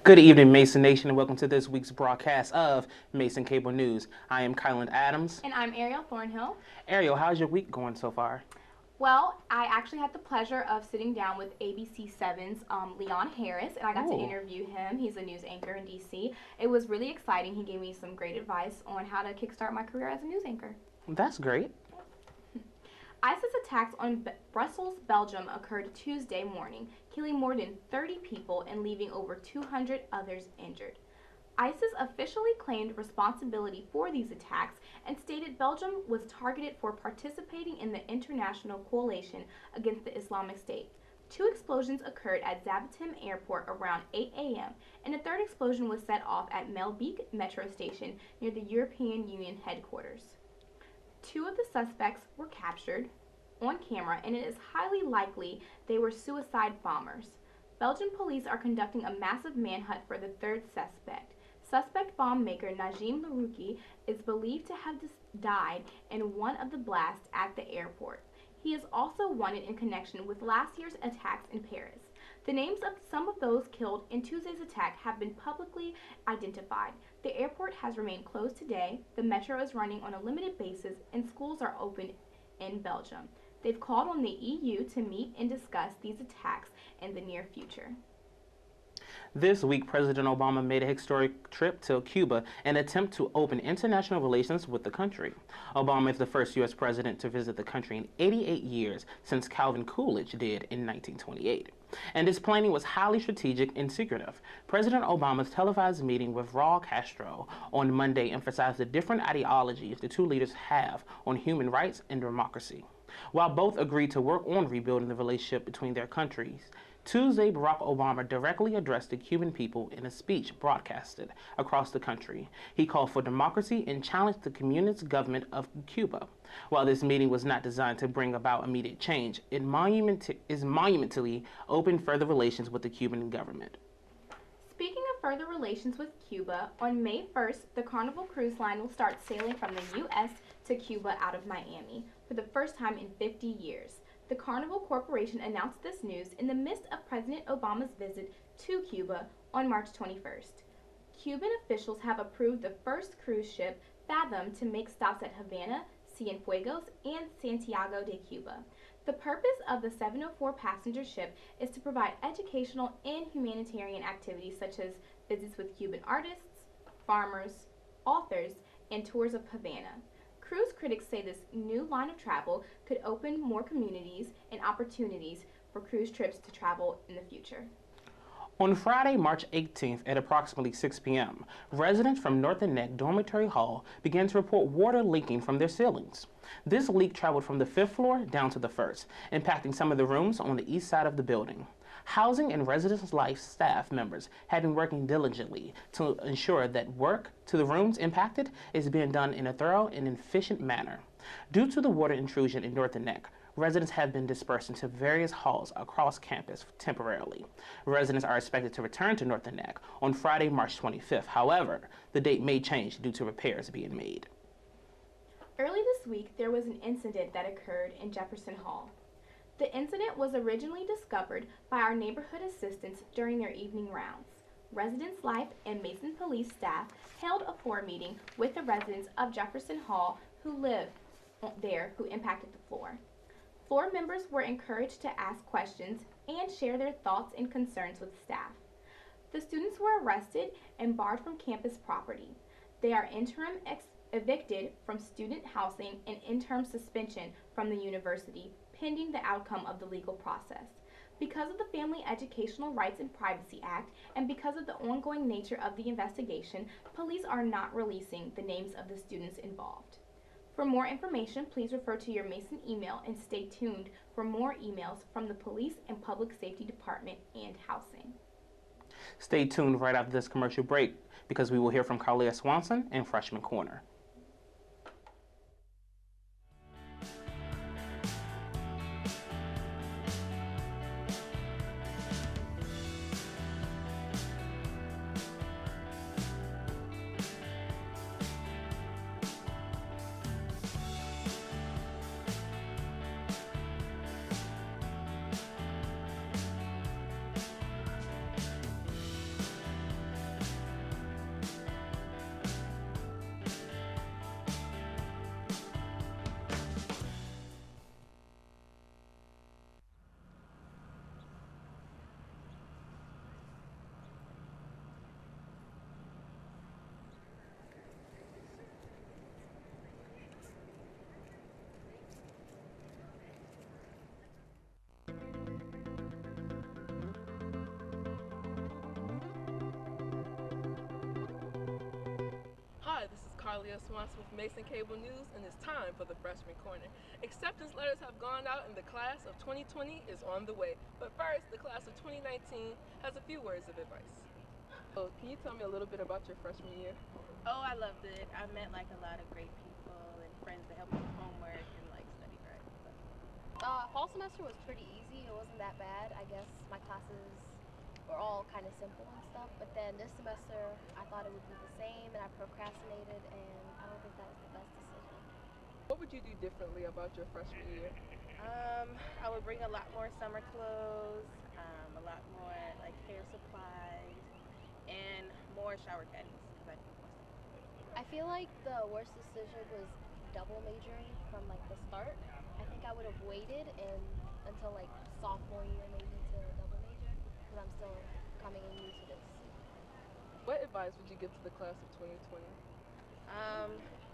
Good evening, Mason Nation, and welcome to this week's broadcast of Mason Cable News. I am Kylan Adams. And I'm Ariel Thornhill. Ariel, how's your week going so far? Well, I actually had the pleasure of sitting down with ABC 7's Leon Harris, and I got to interview him. He's a news anchor in D.C. It was really exciting. He gave me some great advice on how to kickstart my career as a news anchor. That's great. ISIS attacks on Brussels, Belgium occurred Tuesday morning, killing more than 30 people and leaving over 200 others injured. ISIS officially claimed responsibility for these attacks and stated Belgium was targeted for participating in the international coalition against the Islamic State. Two explosions occurred at Zaventem Airport around 8 a.m., and a third explosion was set off at Melbeek metro station near the European Union headquarters. Two of the suspects were captured on camera, and it is highly likely they were suicide bombers. Belgian police are conducting a massive manhunt for the third suspect. Suspect bomb maker Najim Larouki is believed to have died in one of the blasts at the airport. He is also wanted in connection with last year's attacks in Paris. The names of some of those killed in Tuesday's attack have been publicly identified. The airport has remained closed today, the metro is running on a limited basis, and schools are open in Belgium. They've called on the EU to meet and discuss these attacks in the near future. This week, President Obama made a historic trip to Cuba in an attempt to open international relations with the country. Obama is the first U.S. president to visit the country in 88 years since Calvin Coolidge did in 1928. And his planning was highly strategic and secretive. President Obama's televised meeting with Raul Castro on Monday emphasized the different ideologies the two leaders have on human rights and democracy. While both agreed to work on rebuilding the relationship between their countries, Tuesday, Barack Obama directly addressed the Cuban people in a speech broadcasted across the country. He called for democracy and challenged the communist government of Cuba. While this meeting was not designed to bring about immediate change, it monumentally opened further relations with the Cuban government. Speaking of further relations with Cuba, on May 1st, the Carnival Cruise Line will start sailing from the U.S. to Cuba out of Miami for the first time in 50 years. The Carnival Corporation announced this news in the midst of President Obama's visit to Cuba on March 21st. Cuban officials have approved the first cruise ship, Fathom, to make stops at Havana, Cienfuegos, and Santiago de Cuba. The purpose of the 704 passenger ship is to provide educational and humanitarian activities such as visits with Cuban artists, farmers, authors, and tours of Havana. Cruise critics say this new line of travel could open more communities and opportunities for cruise trips to travel in the future. On Friday, March 18th at approximately 6 p.m., residents from Northern Neck Dormitory Hall began to report water leaking from their ceilings. This leak traveled from the 5th floor down to the 1st, impacting some of the rooms on the east side of the building. Housing and residence life staff members have been working diligently to ensure that work to the rooms impacted is being done in a thorough and efficient manner. Due to the water intrusion in Northern Neck, residents have been dispersed into various halls across campus temporarily. Residents are expected to return to Northern Neck on Friday, March 25th. However, the date may change due to repairs being made. Early this week, there was an incident that occurred in Jefferson Hall. The incident was originally discovered by our neighborhood assistants during their evening rounds. Residence Life and Mason Police staff held a floor meeting with the residents of Jefferson Hall who live there who impacted the floor. Floor members were encouraged to ask questions and share their thoughts and concerns with staff. The students were arrested and barred from campus property. They are interim evicted from student housing and interim suspension from the university, pending the outcome of the legal process. Because of the Family Educational Rights and Privacy Act and because of the ongoing nature of the investigation, police are not releasing the names of the students involved. For more information, please refer to your Mason email and stay tuned for more emails from the Police and Public Safety Department and Housing. Stay tuned right after this commercial break because we will hear from Carlia Swanson in Freshman Corner. is Carlia Swanson with Mason Cable News, and it's time for the Freshman Corner. Acceptance letters have gone out, and the class of 2020 is on the way. But first, the class of 2019 has a few words of advice. So, can you tell me a little bit about your freshman year? Oh, I loved it. I met like a lot of great people and friends that helped me with homework and like study right. Fall semester was pretty easy. It wasn't that bad. I guess my classes were all kind of simple and stuff. But then this semester, I thought it would be the same, and I procrastinated, and I don't think that was the best decision. What would you do differently about your freshman year? I would bring a lot more summer clothes, a lot more like hair supplies, and more shower caddies because I need more stuff. I feel like the worst decision was double majoring from like the start. I think I would have waited and until like sophomore year maybe to double major because I'm still coming in new to this. What advice would you give to the class of 2020?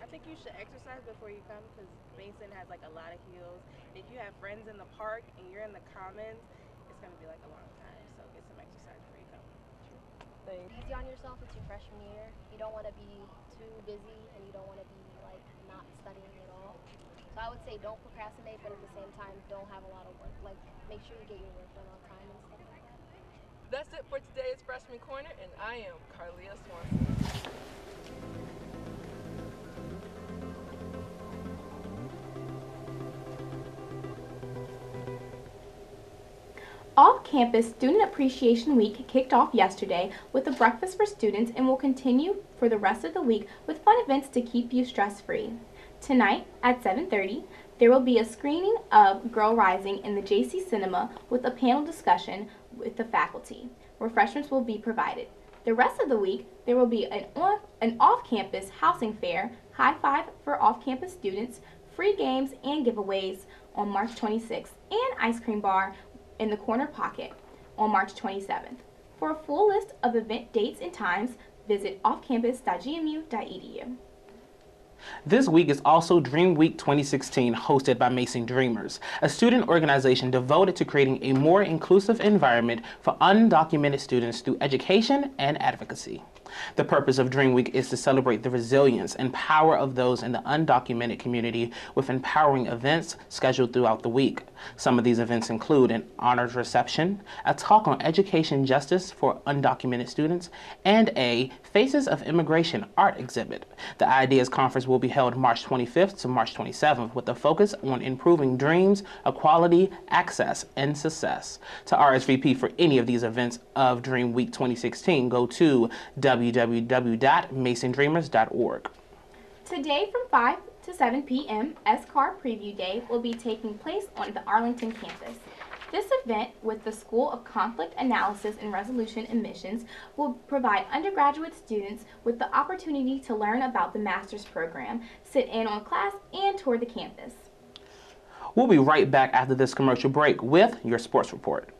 I think you should exercise before you come because Mason has like a lot of hills. If you have friends in the park and you're in the commons, it's going to be like a long time. So get some exercise before you come. Thanks. Be easy on yourself. It's your freshman year. You don't want to be too busy and you don't want to be like not studying at all. So I would say don't procrastinate, but at the same time don't have a lot of work. Like make sure you get your work done on time and stuff like that. That's it for today's Freshman Corner, and I am Carlia Swanson. Off-campus Student Appreciation Week kicked off yesterday with a breakfast for students and will continue for the rest of the week with fun events to keep you stress-free. Tonight at 7:30, there will be a screening of Girl Rising in the JC Cinema with a panel discussion with the faculty. Refreshments will be provided. The rest of the week, there will be an off-campus housing fair, high five for off-campus students, free games and giveaways on March 26th, and ice cream bar in the corner pocket on March 27th. For a full list of event dates and times, visit offcampus.gmu.edu. This week is also Dream Week 2016, hosted by Mason Dreamers, a student organization devoted to creating a more inclusive environment for undocumented students through education and advocacy. The purpose of Dream Week is to celebrate the resilience and power of those in the undocumented community with empowering events scheduled throughout the week. Some of these events include an honors reception, a talk on education justice for undocumented students, and a Faces of Immigration art exhibit. The Ideas Conference will be held March 25th to March 27th with a focus on improving dreams, equality, access, and success. To RSVP for any of these events of Dream Week 2016, go to www.masondreamers.org. Today from 5 to 7 p.m., SCAR Preview Day will be taking place on the Arlington campus. This event with the School of Conflict Analysis and Resolution admissions will provide undergraduate students with the opportunity to learn about the master's program, sit in on class, and tour the campus. We'll be right back after this commercial break with your sports report.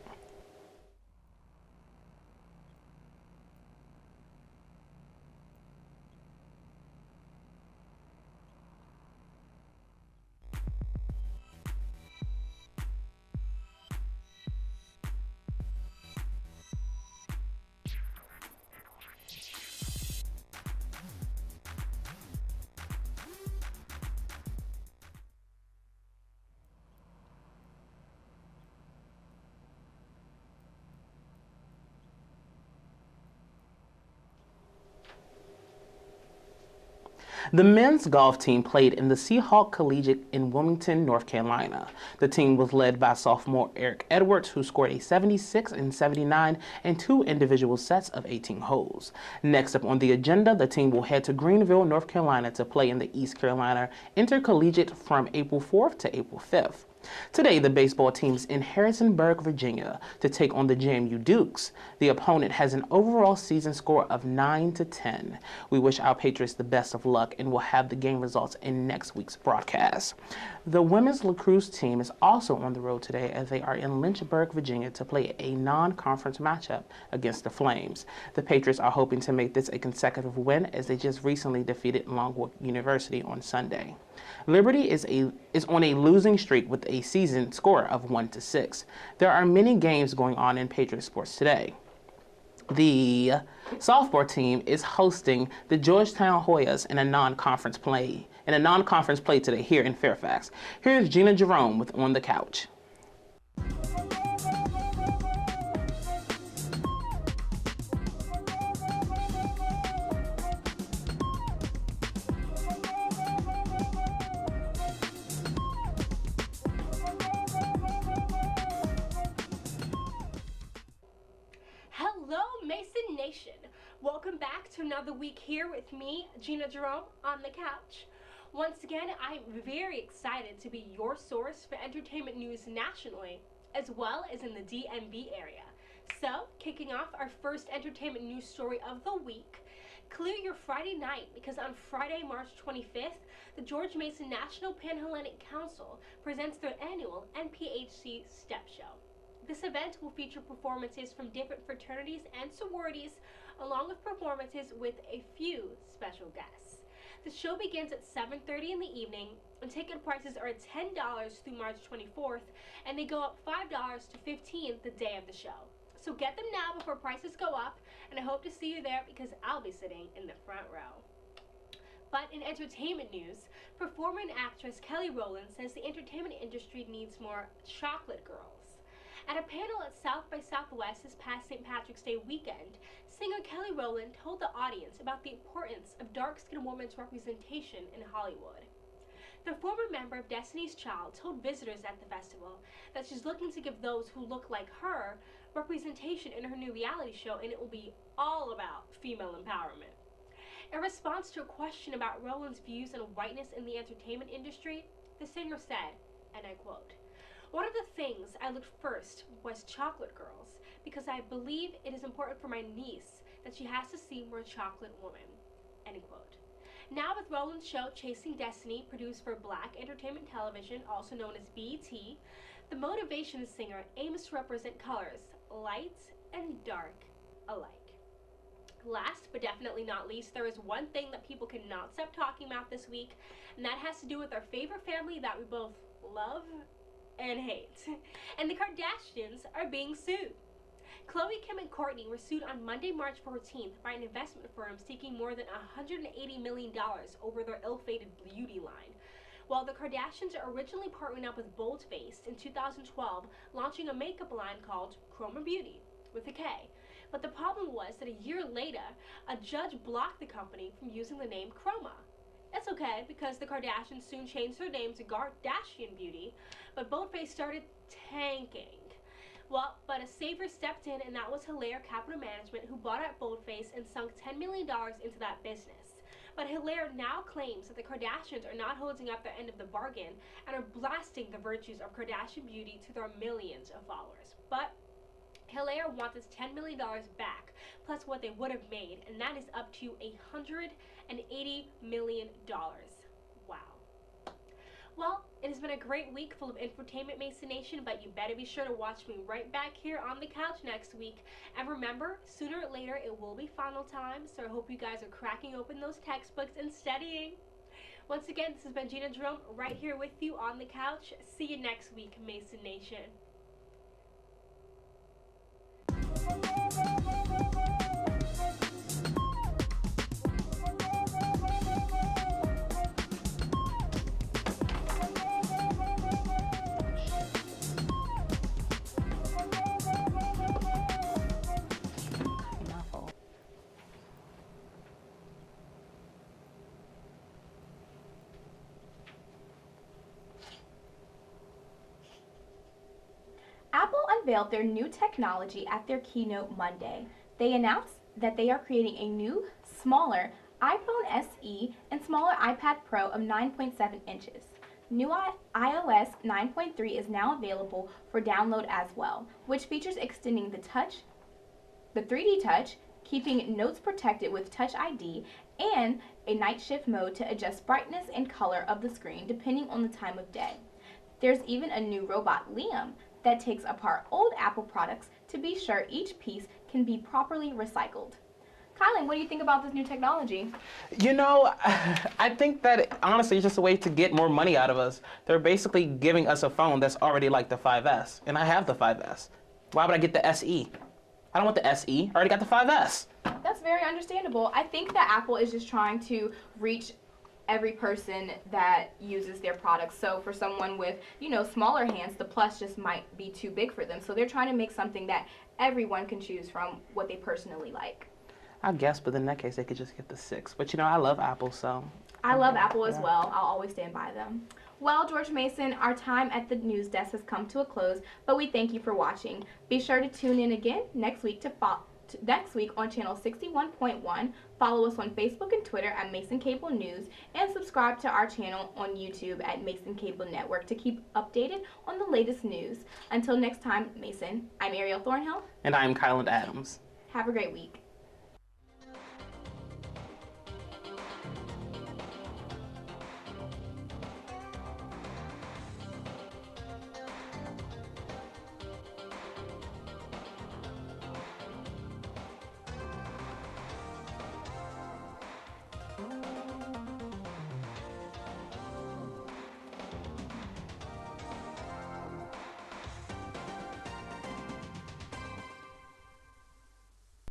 The men's golf team played in the Seahawk Collegiate in Wilmington, North Carolina. The team was led by sophomore Eric Edwards, who scored a 76 and 79 in 2 individual sets of 18 holes. Next up on the agenda, the team will head to Greenville, North Carolina to play in the East Carolina Intercollegiate from April 4th to April 5th. Today, the baseball team is in Harrisonburg, Virginia, to take on the JMU Dukes. The opponent has an overall season score of 9-10. We wish our Patriots the best of luck and will have the game results in next week's broadcast. The women's lacrosse team is also on the road today as they are in Lynchburg, Virginia to play a non-conference matchup against the Flames. The Patriots are hoping to make this a consecutive win as they just recently defeated Longwood University on Sunday. Liberty is on a losing streak with a season score of 1-6. There are many games going on in Patriot sports today. The softball team is hosting the Georgetown Hoyas in a non-conference play today here in Fairfax. Here's Gina Jerome with On the Couch. Hello, Mason Nation. Welcome back to another week here with me, Gina Jerome, on the couch. Once again, I'm very excited to be your source for entertainment news nationally, as well as in the DMV area. So, kicking off our first entertainment news story of the week, clear your Friday night because on Friday, March 25th, the George Mason National Panhellenic Council presents their annual NPHC Step Show. This event will feature performances from different fraternities and sororities, along with performances with a few special guests. The show begins at 7:30 in the evening, and ticket prices are $10 through March 24th, and they go up $5 to $15 the day of the show. So get them now before prices go up, and I hope to see you there because I'll be sitting in the front row. But in entertainment news, performer and actress Kelly Rowland says the entertainment industry needs more chocolate girls. At a panel at South by Southwest this past St. Patrick's Day weekend, singer Kelly Rowland told the audience about the importance of dark-skinned women's representation in Hollywood. The former member of Destiny's Child told visitors at the festival that she's looking to give those who look like her representation in her new reality show, and it will be all about female empowerment. In response to a question about Rowland's views on whiteness in the entertainment industry, the singer said, and I quote, "One of the things I looked first was chocolate girls, because I believe it is important for my niece that she has to see more chocolate women." End quote. Now with Rowland's show Chasing Destiny, produced for Black Entertainment Television, also known as BET, the Motivation singer aims to represent colors, light and dark alike. Last but definitely not least, there is one thing that people cannot stop talking about this week, and that has to do with our favorite family that we both love and hate. And the Kardashians are being sued. Khloe, Kim, and Kourtney were sued on Monday, March 14th by an investment firm seeking more than $180 million over their ill-fated beauty line. While the Kardashians are originally partnering up with Boldface in 2012, launching a makeup line called Chroma Beauty, with a K. But the problem was that a year later, a judge blocked the company from using the name Chroma. It's okay, because the Kardashians soon changed their name to Kardashian Beauty, but Boldface started tanking. Well, but a savior stepped in, and that was Hilaire Capital Management, who bought out Boldface and sunk $10 million into that business. But Hilaire now claims that the Kardashians are not holding up their end of the bargain and are blasting the virtues of Kardashian Beauty to their millions of followers. But Hilaire wants his $10 million back, plus what they would have made, and that is up to $180 million. Wow. Well, it has been a great week full of infotainment, Mason Nation, but you better be sure to watch me right back here on the couch next week. And remember, sooner or later, it will be final time, so I hope you guys are cracking open those textbooks and studying. Once again, this has been Gina Jerome right here with you on the couch. See you next week, Mason Nation. Apple unveiled their new technology at their keynote Monday. They announced that they are creating a new, smaller iPhone SE and smaller iPad Pro of 9.7 inches. New iOS 9.3 is now available for download as well, which features extending the 3D touch, keeping notes protected with Touch ID, and a night shift mode to adjust brightness and color of the screen depending on the time of day. There's even a new robot, Liam, that takes apart old Apple products to be sure each piece can be properly recycled. Kylan, what do you think about this new technology? You know, I think that honestly it's just a way to get more money out of us. They're basically giving us a phone that's already like the 5S, and I have the 5S. Why would I get the SE? I don't want the SE. I already got the 5S. That's very understandable. I think that Apple is just trying to reach every person that uses their products. So for someone with, smaller hands, the Plus just might be too big for them. So they're trying to make something that everyone can choose from what they personally like. I guess, but in that case, they could just get the 6. But I love Apple, so. I love Apple as well. I'll always stand by them. Well, George Mason, our time at the news desk has come to a close, but we thank you for watching. Be sure to tune in again next week on channel 61.1. Follow us on Facebook and Twitter at Mason Cable News, and subscribe to our channel on YouTube at Mason Cable Network to keep updated on the latest news. Until next time, Mason, I'm Ariel Thornhill. And I'm Kyland Adams. Have a great week.